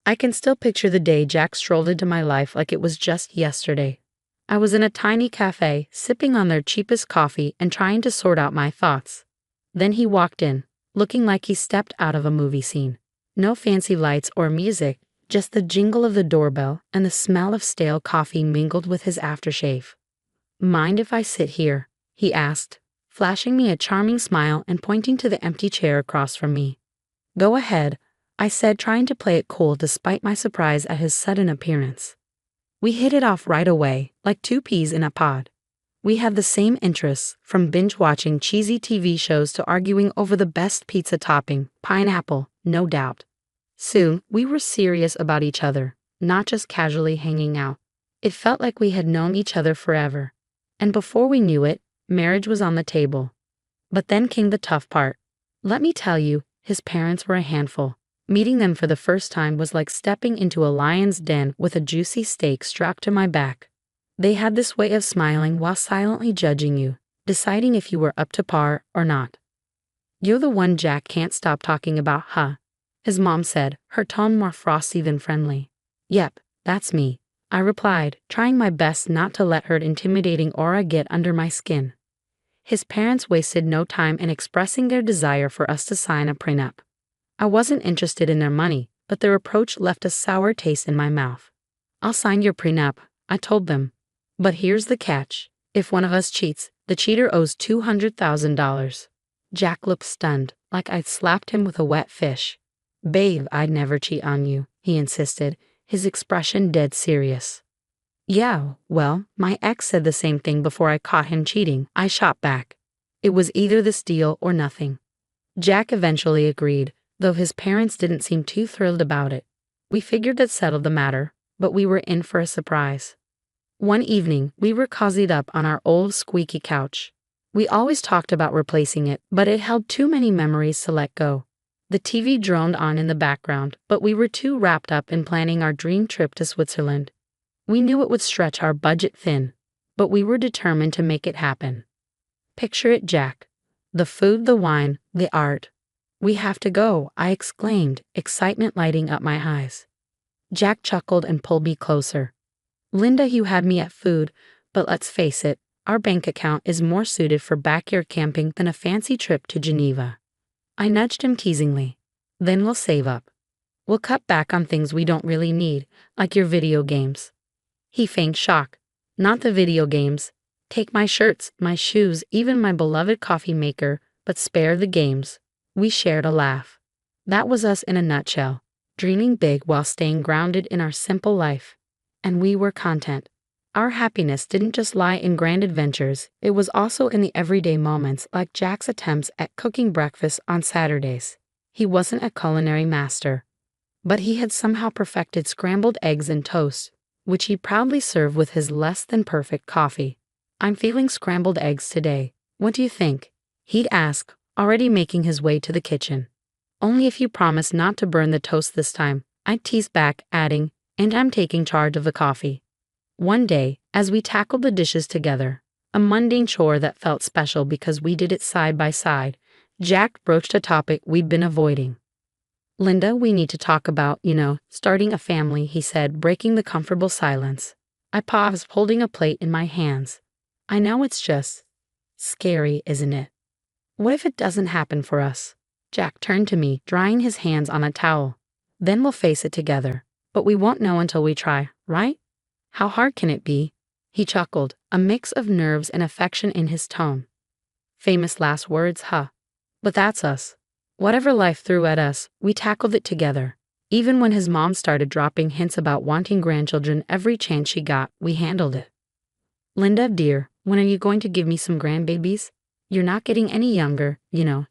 I can still picture the day Jack strolled into my life like it was just yesterday. I was in a tiny cafe, sipping on their cheapest coffee and trying to sort out my thoughts. Then he walked in, looking like he stepped out of a movie scene. No fancy lights or music, just the jingle of the doorbell and the smell of stale coffee mingled with his aftershave. "Mind if I sit here?" he asked, flashing me a charming smile and pointing to the empty chair across from me. "Go ahead," I said, trying to play it cool despite my surprise at his sudden appearance. We hit it off right away, like two peas in a pod. We had the same interests, from binge-watching cheesy TV shows to arguing over the best pizza topping, pineapple, no doubt. Soon, we were serious about each other, not just casually hanging out. It felt like we had known each other forever. And before we knew it, marriage was on the table. But then came the tough part. Let me tell you, his parents were a handful. Meeting them for the first time was like stepping into a lion's den with a juicy steak strapped to my back. They had this way of smiling while silently judging you, deciding if you were up to par or not. "You're the one Jack can't stop talking about, huh?" his mom said, her tone more frosty than friendly. "Yep, that's me," I replied, trying my best not to let her intimidating aura get under my skin. His parents wasted no time in expressing their desire for us to sign a prenup. I wasn't interested in their money, but their approach left a sour taste in my mouth. "I'll sign your prenup," I told them. "But here's the catch. If one of us cheats, the cheater owes $200,000. Jack looked stunned, like I'd slapped him with a wet fish. "Babe, I'd never cheat on you," he insisted, his expression dead serious. "Yeah, well, my ex said the same thing before I caught him cheating," I shot back. It was either this deal or nothing. Jack eventually agreed, though his parents didn't seem too thrilled about it. We figured that settled the matter, but we were in for a surprise. One evening, we were cozied up on our old squeaky couch. We always talked about replacing it, but it held too many memories to let go. The TV droned on in the background, but we were too wrapped up in planning our dream trip to Switzerland. We knew it would stretch our budget thin, but we were determined to make it happen. Picture it, Jack. The food, the wine, the art. "We have to go," I exclaimed, excitement lighting up my eyes. Jack chuckled and pulled me closer. "Linda, you had me at food, but let's face it, our bank account is more suited for backyard camping than a fancy trip to Geneva." I nudged him teasingly. "Then we'll save up. We'll cut back on things we don't really need, like your video games." He feigned shock. "Not the video games. Take my shirts, my shoes, even my beloved coffee maker, but spare the games." We shared a laugh. That was us in a nutshell, dreaming big while staying grounded in our simple life. And we were content. Our happiness didn't just lie in grand adventures, it was also in the everyday moments like Jack's attempts at cooking breakfast on Saturdays. He wasn't a culinary master, but he had somehow perfected scrambled eggs and toast, which he proudly served with his less-than-perfect coffee. "I'm feeling scrambled eggs today. What do you think?" he'd ask, already making his way to the kitchen. "Only if you promise not to burn the toast this time," I'd tease back, adding, "and I'm taking charge of the coffee." One day, as we tackled the dishes together, a mundane chore that felt special because we did it side by side, Jack broached a topic we'd been avoiding. "Linda, we need to talk about, starting a family," he said, breaking the comfortable silence. I paused, holding a plate in my hands. "I know it's just scary, isn't it? What if it doesn't happen for us?" Jack turned to me, drying his hands on a towel. "Then we'll face it together. But we won't know until we try, right? How hard can it be?" He chuckled, a mix of nerves and affection in his tone. Famous last words, huh? But that's us. Whatever life threw at us, we tackled it together. Even when his mom started dropping hints about wanting grandchildren every chance she got, we handled it. "Linda, dear, when are you going to give me some grandbabies? You're not getting any younger,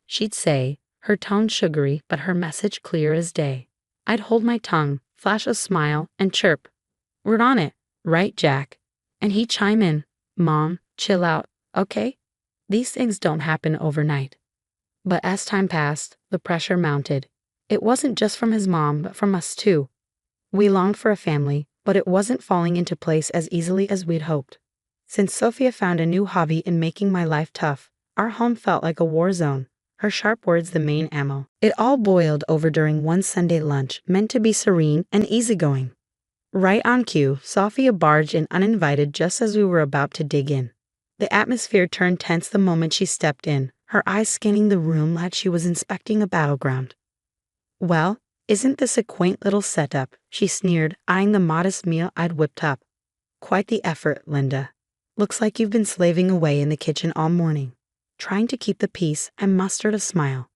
she'd say, her tone sugary but her message clear as day. I'd hold my tongue, flash a smile, and chirp, "We're on it, right, Jack?" And he'd chime in, "Mom, chill out, okay? These things don't happen overnight." But as time passed, the pressure mounted. It wasn't just from his mom, but from us too. We longed for a family, but it wasn't falling into place as easily as we'd hoped. Since Sophia found a new hobby in making my life tough, our home felt like a war zone. her sharp words the main ammo. It all boiled over during one Sunday lunch meant to be serene and easygoing. Right on cue, Sophia barged in uninvited just as we were about to dig in. The atmosphere turned tense the moment she stepped in, her eyes scanning the room like she was inspecting a battleground. "Well, isn't this a quaint little setup?" she sneered, eyeing the modest meal I'd whipped up. "Quite the effort, Linda. Looks like you've been slaving away in the kitchen all morning, trying to keep the peace and mustered a smile.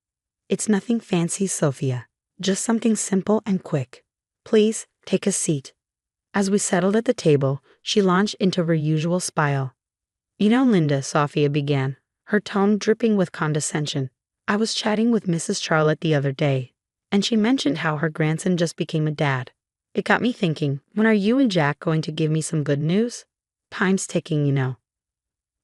It's nothing fancy, Sophia. Just something simple and quick. Please, take a seat." As we settled at the table, she launched into her usual spiel. "You know, Linda," Sophia began, her tone dripping with condescension, "I was chatting with Mrs. Charlotte the other day, and she mentioned how her grandson just became a dad. It got me thinking, when are you and Jack going to give me some good news? Time's ticking, you know."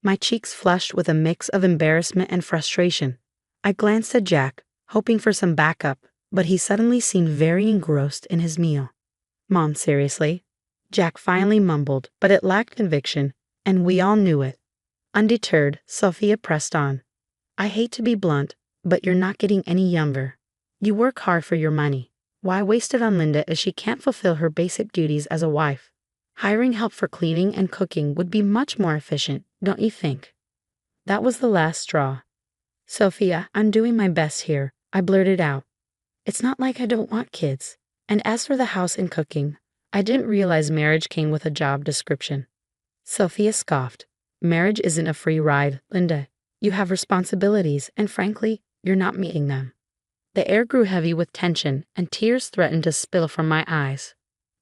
My cheeks flushed with a mix of embarrassment and frustration. I glanced at Jack, hoping for some backup, but he suddenly seemed very engrossed in his meal. "Mom, seriously?" Jack finally mumbled, but it lacked conviction, and we all knew it. Undeterred, Sophia pressed on. "I hate to be blunt, but you're not getting any younger. You work hard for your money. Why waste it on Linda if she can't fulfill her basic duties as a wife? Hiring help for cleaning and cooking would be much more efficient, don't you think?" That was the last straw. "Sophia, I'm doing my best here," I blurted out. "It's not like I don't want kids. And as for the house and cooking, I didn't realize marriage came with a job description." Sophia scoffed. "Marriage isn't a free ride, Linda. You have responsibilities, and frankly, you're not meeting them." The air grew heavy with tension, and tears threatened to spill from my eyes.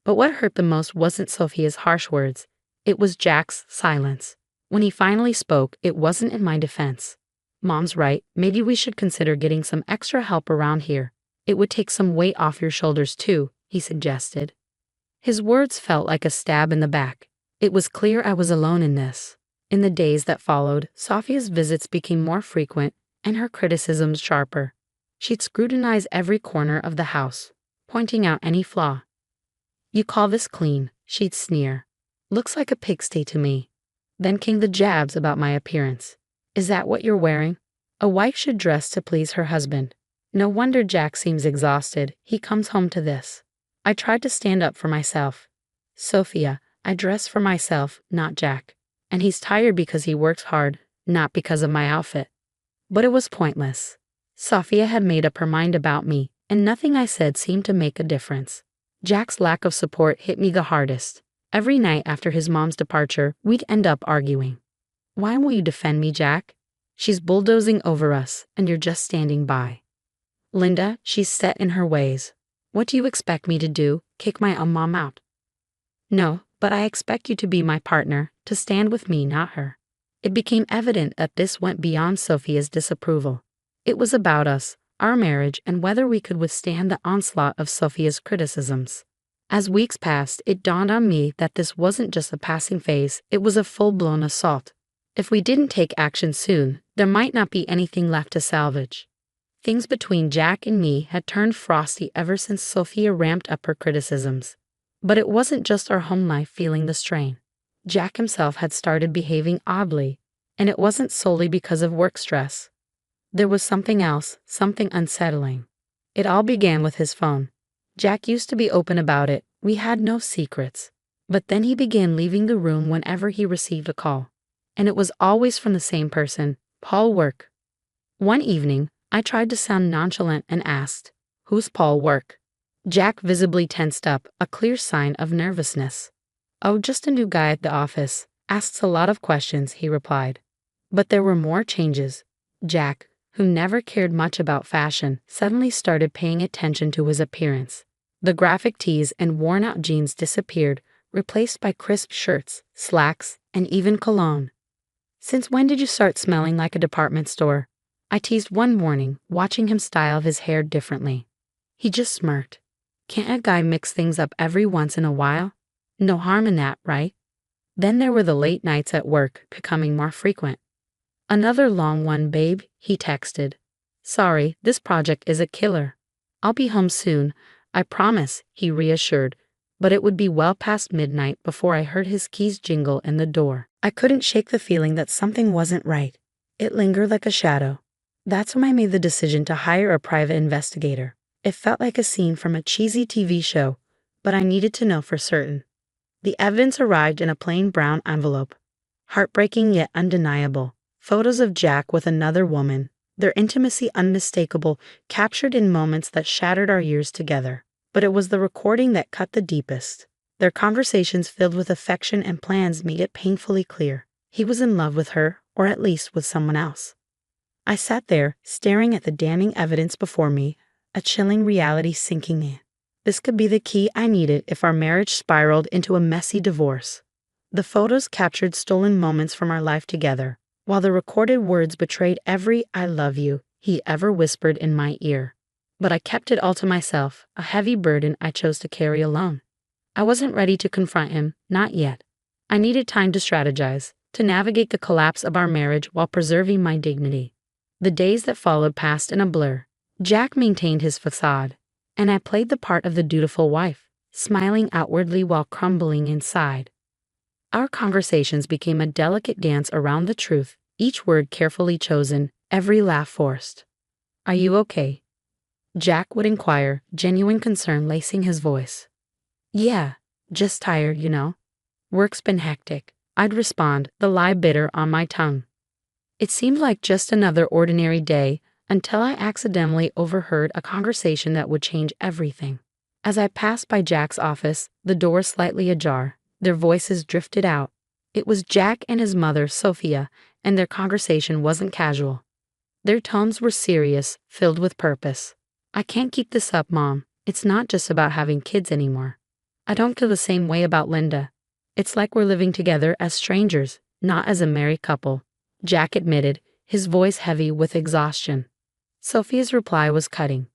But what hurt the most wasn't Sophia's harsh words. It was Jack's silence. When he finally spoke, it wasn't in my defense. "Mom's right, maybe we should consider getting some extra help around here. It would take some weight off your shoulders too," he suggested. His words felt like a stab in the back. It was clear I was alone in this. In the days that followed, Sophia's visits became more frequent and her criticisms sharper. She'd scrutinize every corner of the house, pointing out any flaw. "You call this clean?" she'd sneer. "Looks like a pigsty to me." Then came the jabs about my appearance. "Is that what you're wearing? A wife should dress to please her husband. No wonder Jack seems exhausted. He comes home to this." I tried to stand up for myself. "Sophia, I dress for myself, not Jack. And he's tired because he works hard, not because of my outfit." But it was pointless. Sophia had made up her mind about me, and nothing I said seemed to make a difference. Jack's lack of support hit me the hardest. Every night after his mom's departure, we'd end up arguing. "Why won't you defend me, Jack? She's bulldozing over us, and you're just standing by." "Linda, she's set in her ways. What do you expect me to do, kick my own mom out?" "No, but I expect you to be my partner, to stand with me, not her." It became evident that this went beyond Sophia's disapproval. It was about us, our marriage, and whether we could withstand the onslaught of Sophia's criticisms. As weeks passed, it dawned on me that this wasn't just a passing phase, it was a full-blown assault. If we didn't take action soon, there might not be anything left to salvage. Things between Jack and me had turned frosty ever since Sophia ramped up her criticisms. But it wasn't just our home life feeling the strain. Jack himself had started behaving oddly, and it wasn't solely because of work stress. There was something else, something unsettling. It all began with his phone. Jack used to be open about it, we had no secrets. But then he began leaving the room whenever he received a call. And it was always from the same person, Paul Work. One evening, I tried to sound nonchalant and asked, "Who's Paul Work?" Jack visibly tensed up, a clear sign of nervousness. "Oh, just a new guy at the office. Asks a lot of questions," he replied. But there were more changes. Jack, who never cared much about fashion, suddenly started paying attention to his appearance. The graphic tees and worn-out jeans disappeared, replaced by crisp shirts, slacks, and even cologne. "Since when did you start smelling like a department store?" I teased one morning, watching him style his hair differently. He just smirked. "Can't a guy mix things up every once in a while? No harm in that, right?" Then there were the late nights at work, becoming more frequent. "Another long one, babe," he texted. "Sorry, this project is a killer. I'll be home soon, I promise," he reassured, but it would be well past midnight before I heard his keys jingle in the door. I couldn't shake the feeling that something wasn't right. It lingered like a shadow. That's when I made the decision to hire a private investigator. It felt like a scene from a cheesy TV show, but I needed to know for certain. The evidence arrived in a plain brown envelope. Heartbreaking yet undeniable. Photos of Jack with another woman, their intimacy unmistakable, captured in moments that shattered our years together. But it was the recording that cut the deepest. Their conversations filled with affection and plans made it painfully clear. He was in love with her, or at least with someone else. I sat there, staring at the damning evidence before me, a chilling reality sinking in. This could be the key I needed if our marriage spiraled into a messy divorce. The photos captured stolen moments from our life together, while the recorded words betrayed every "I love you" he ever whispered in my ear. But I kept it all to myself, a heavy burden I chose to carry alone. I wasn't ready to confront him, not yet. I needed time to strategize, to navigate the collapse of our marriage while preserving my dignity. The days that followed passed in a blur. Jack maintained his facade, and I played the part of the dutiful wife, smiling outwardly while crumbling inside. Our conversations became a delicate dance around the truth, each word carefully chosen, every laugh forced. "Are you okay?" Jack would inquire, genuine concern lacing his voice. "Yeah, just tired, you know. Work's been hectic," I'd respond, the lie bitter on my tongue. It seemed like just another ordinary day until I accidentally overheard a conversation that would change everything. As I passed by Jack's office, the door slightly ajar, their voices drifted out. It was Jack and his mother, Sophia, and their conversation wasn't casual. Their tones were serious, filled with purpose. "I can't keep this up, Mom. It's not just about having kids anymore. I don't feel the same way about Linda. It's like we're living together as strangers, not as a married couple," Jack admitted, his voice heavy with exhaustion. Sophia's reply was cutting.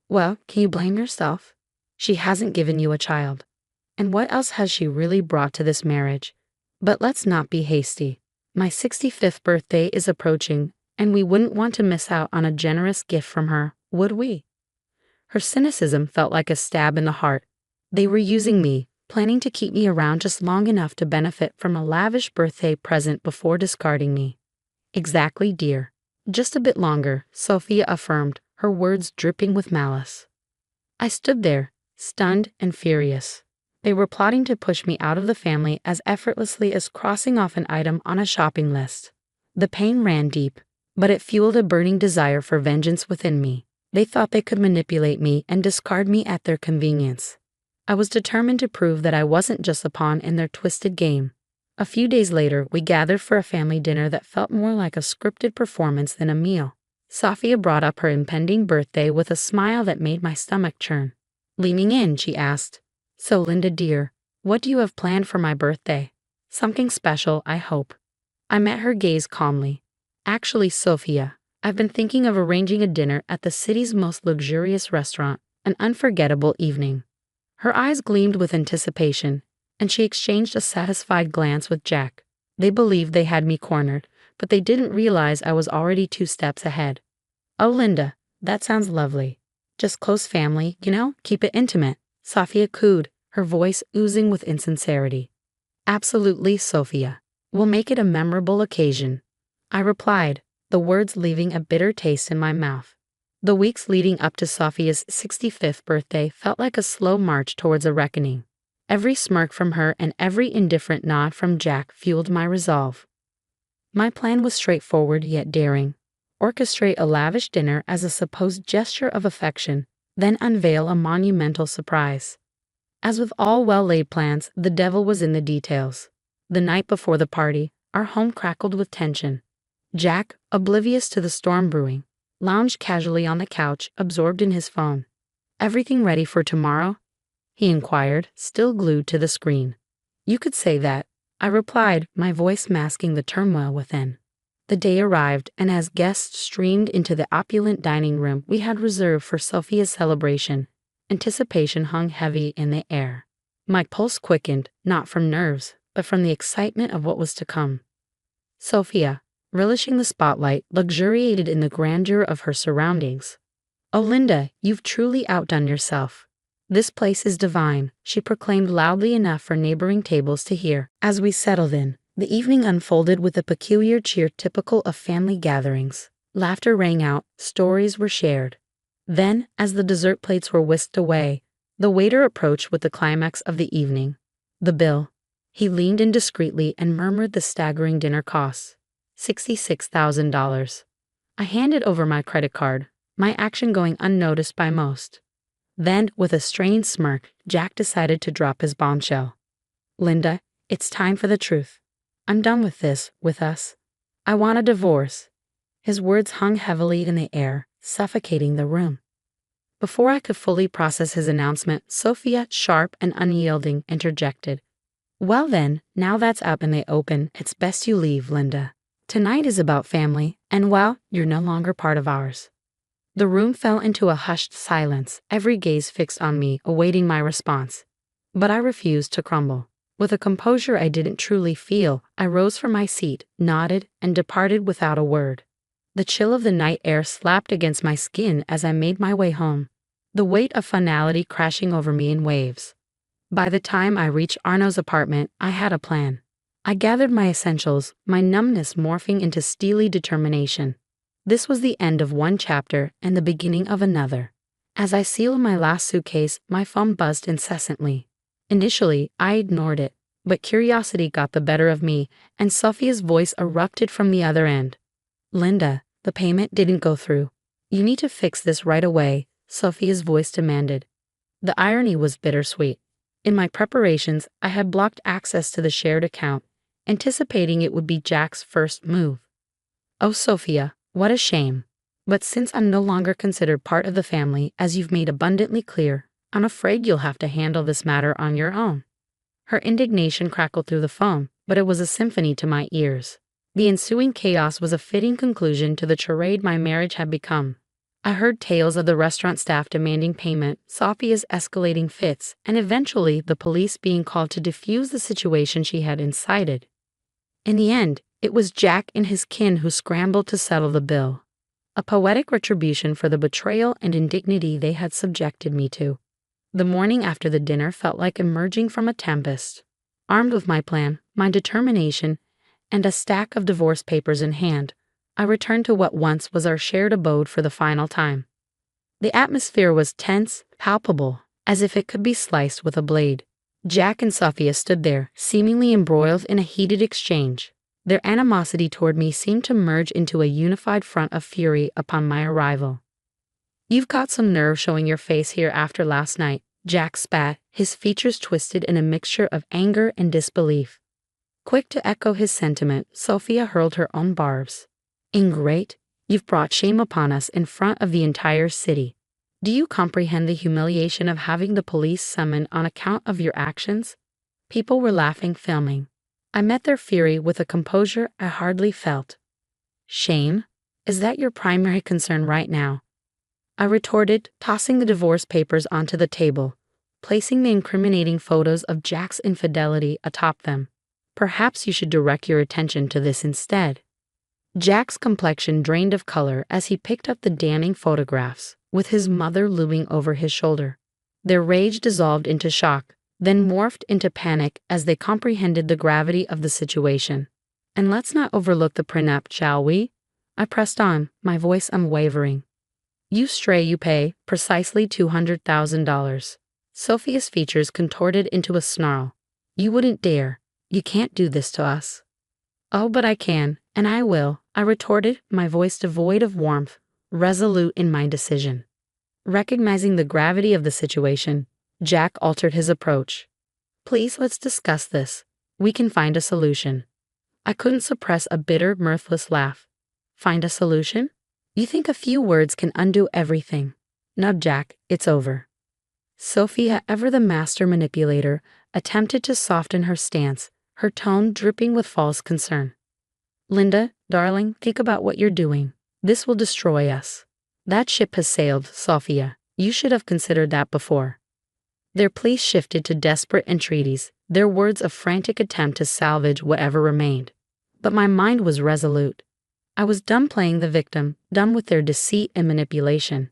"Well, can you blame yourself? She hasn't given you a child. And what else has she really brought to this marriage? But let's not be hasty. My 65th birthday is approaching, and we wouldn't want to miss out on a generous gift from her, would we?" Her cynicism felt like a stab in the heart. They were using me, planning to keep me around just long enough to benefit from a lavish birthday present before discarding me. "Exactly, dear. Just a bit longer," Sophia affirmed, her words dripping with malice. I stood there, stunned and furious. They were plotting to push me out of the family as effortlessly as crossing off an item on a shopping list. The pain ran deep, but it fueled a burning desire for vengeance within me. They thought they could manipulate me and discard me at their convenience. I was determined to prove that I wasn't just a pawn in their twisted game. A few days later, we gathered for a family dinner that felt more like a scripted performance than a meal. Sophia brought up her impending birthday with a smile that made my stomach churn. Leaning in, she asked, "So, Linda dear, what do you have planned for my birthday? Something special, I hope." I met her gaze calmly. "Actually, Sophia, I've been thinking of arranging a dinner at the city's most luxurious restaurant, an unforgettable evening." Her eyes gleamed with anticipation, and she exchanged a satisfied glance with Jack. They believed they had me cornered, but they didn't realize I was already 2 steps ahead. "Oh, Linda, that sounds lovely. Just close family, you know, keep it intimate," Sophia cooed, her voice oozing with insincerity. "Absolutely, Sophia. We'll make it a memorable occasion," I replied, the words leaving a bitter taste in my mouth. The weeks leading up to Sophia's 65th birthday felt like a slow march towards a reckoning. Every smirk from her and every indifferent nod from Jack fueled my resolve. My plan was straightforward yet daring. Orchestrate a lavish dinner as a supposed gesture of affection, then unveil a monumental surprise. As with all well-laid plans, the devil was in the details. The night before the party, our home crackled with tension. Jack, oblivious to the storm brewing, lounged casually on the couch, absorbed in his phone. "Everything ready for tomorrow?" he inquired, still glued to the screen. "You could say that," I replied, my voice masking the turmoil within. The day arrived, and as guests streamed into the opulent dining room we had reserved for Sophia's celebration, anticipation hung heavy in the air. My pulse quickened, not from nerves, but from the excitement of what was to come. Sophia, relishing the spotlight, luxuriated in the grandeur of her surroundings. "Oh, Linda, you've truly outdone yourself. This place is divine," she proclaimed loudly enough for neighboring tables to hear. As we settled in, the evening unfolded with a peculiar cheer typical of family gatherings. Laughter rang out, stories were shared. Then, as the dessert plates were whisked away, the waiter approached with the climax of the evening. The bill. He leaned in discreetly and murmured the staggering dinner costs. $66,000. I handed over my credit card, my action going unnoticed by most. Then, with a strained smirk, Jack decided to drop his bombshell. Linda, it's time for the truth. I'm done with this, with us. I want a divorce. His words hung heavily in the air, suffocating the room. Before I could fully process his announcement, Sophia, sharp and unyielding, interjected. Well then, now that's out in the open, it's best you leave, Linda. Tonight is about family, and well, you're no longer part of ours. The room fell into a hushed silence, every gaze fixed on me, awaiting my response. But I refused to crumble. With a composure I didn't truly feel, I rose from my seat, nodded, and departed without a word. The chill of the night air slapped against my skin as I made my way home, the weight of finality crashing over me in waves. By the time I reached Arno's apartment, I had a plan. I gathered my essentials, my numbness morphing into steely determination. This was the end of one chapter and the beginning of another. As I sealed my last suitcase, my phone buzzed incessantly. Initially, I ignored it, but curiosity got the better of me, and Sophia's voice erupted from the other end. Linda, the payment didn't go through. You need to fix this right away, Sophia's voice demanded. The irony was bittersweet. In my preparations, I had blocked access to the shared account, anticipating it would be Jack's first move. Oh, Sophia, what a shame. But since I'm no longer considered part of the family, as you've made abundantly clear, I'm afraid you'll have to handle this matter on your own. Her indignation crackled through the phone, but it was a symphony to my ears. The ensuing chaos was a fitting conclusion to the charade my marriage had become. I heard tales of the restaurant staff demanding payment, Sophia's escalating fits, and eventually the police being called to defuse the situation she had incited. In the end, it was Jack and his kin who scrambled to settle the bill. A poetic retribution for the betrayal and indignity they had subjected me to. The morning after the dinner felt like emerging from a tempest. Armed with my plan, my determination, and a stack of divorce papers in hand, I returned to what once was our shared abode for the final time. The atmosphere was tense, palpable, as if it could be sliced with a blade. Jack and Sophia stood there, seemingly embroiled in a heated exchange. Their animosity toward me seemed to merge into a unified front of fury upon my arrival. You've got some nerve showing your face here after last night, Jack spat, his features twisted in a mixture of anger and disbelief. Quick to echo his sentiment, Sophia hurled her own barbs. Ingrate, you've brought shame upon us in front of the entire city. Do you comprehend the humiliation of having the police summoned on account of your actions? People were laughing, filming. I met their fury with a composure I hardly felt. Shame? Is that your primary concern right now? I retorted, tossing the divorce papers onto the table, placing the incriminating photos of Jack's infidelity atop them. Perhaps you should direct your attention to this instead. Jack's complexion drained of color as he picked up the damning photographs, with his mother looming over his shoulder. Their rage dissolved into shock, then morphed into panic as they comprehended the gravity of the situation. And let's not overlook the prenup, shall we? I pressed on, my voice unwavering. You stray, you pay, precisely $200,000. Sophia's features contorted into a snarl. You wouldn't dare. You can't do this to us. Oh, but I can, and I will, I retorted, my voice devoid of warmth, resolute in my decision. Recognizing the gravity of the situation, Jack altered his approach. Please, let's discuss this. We can find a solution. I couldn't suppress a bitter, mirthless laugh. Find a solution? You think a few words can undo everything? No, Jack, it's over. Sophia, ever the master manipulator, attempted to soften her stance, her tone dripping with false concern. Linda, darling, think about what you're doing. This will destroy us. That ship has sailed, Sophia. You should have considered that before. Their pleas shifted to desperate entreaties, their words a frantic attempt to salvage whatever remained. But my mind was resolute. I was done playing the victim, done with their deceit and manipulation.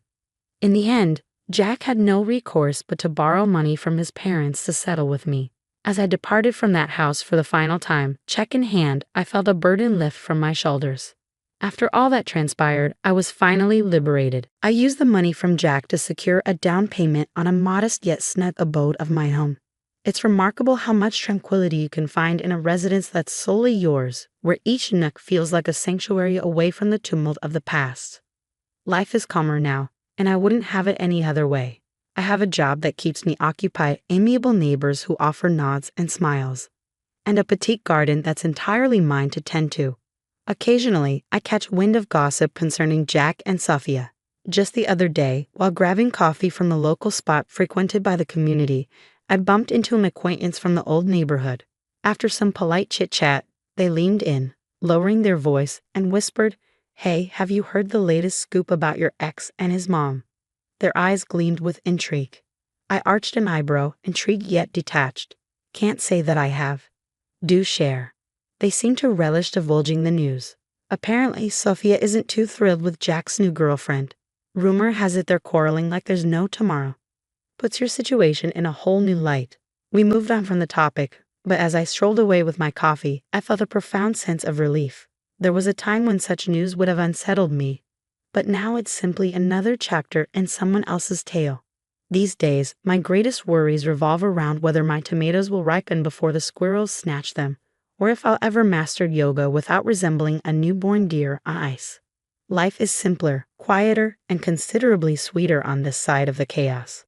In the end, Jack had no recourse but to borrow money from his parents to settle with me. As I departed from that house for the final time, check in hand, I felt a burden lift from my shoulders. After all that transpired, I was finally liberated. I used the money from Jack to secure a down payment on a modest yet snug abode of my own. It's remarkable how much tranquility you can find in a residence that's solely yours, where each nook feels like a sanctuary away from the tumult of the past. Life is calmer now, and I wouldn't have it any other way. I have a job that keeps me occupied, amiable neighbors who offer nods and smiles, and a petite garden that's entirely mine to tend to. Occasionally, I catch wind of gossip concerning Jack and Sophia. Just the other day, while grabbing coffee from the local spot frequented by the community, I bumped into an acquaintance from the old neighborhood. After some polite chit-chat, they leaned in, lowering their voice, and whispered, "Hey, have you heard the latest scoop about your ex and his mom?" Their eyes gleamed with intrigue. I arched an eyebrow, intrigued yet detached. Can't say that I have. Do share. They seemed to relish divulging the news. Apparently, Sophia isn't too thrilled with Jack's new girlfriend. Rumor has it they're quarreling like there's no tomorrow. Puts your situation in a whole new light. We moved on from the topic, but as I strolled away with my coffee, I felt a profound sense of relief. There was a time when such news would have unsettled me, but now it's simply another chapter in someone else's tale. These days, my greatest worries revolve around whether my tomatoes will ripen before the squirrels snatch them, or if I'll ever master yoga without resembling a newborn deer on ice. Life is simpler, quieter, and considerably sweeter on this side of the chaos.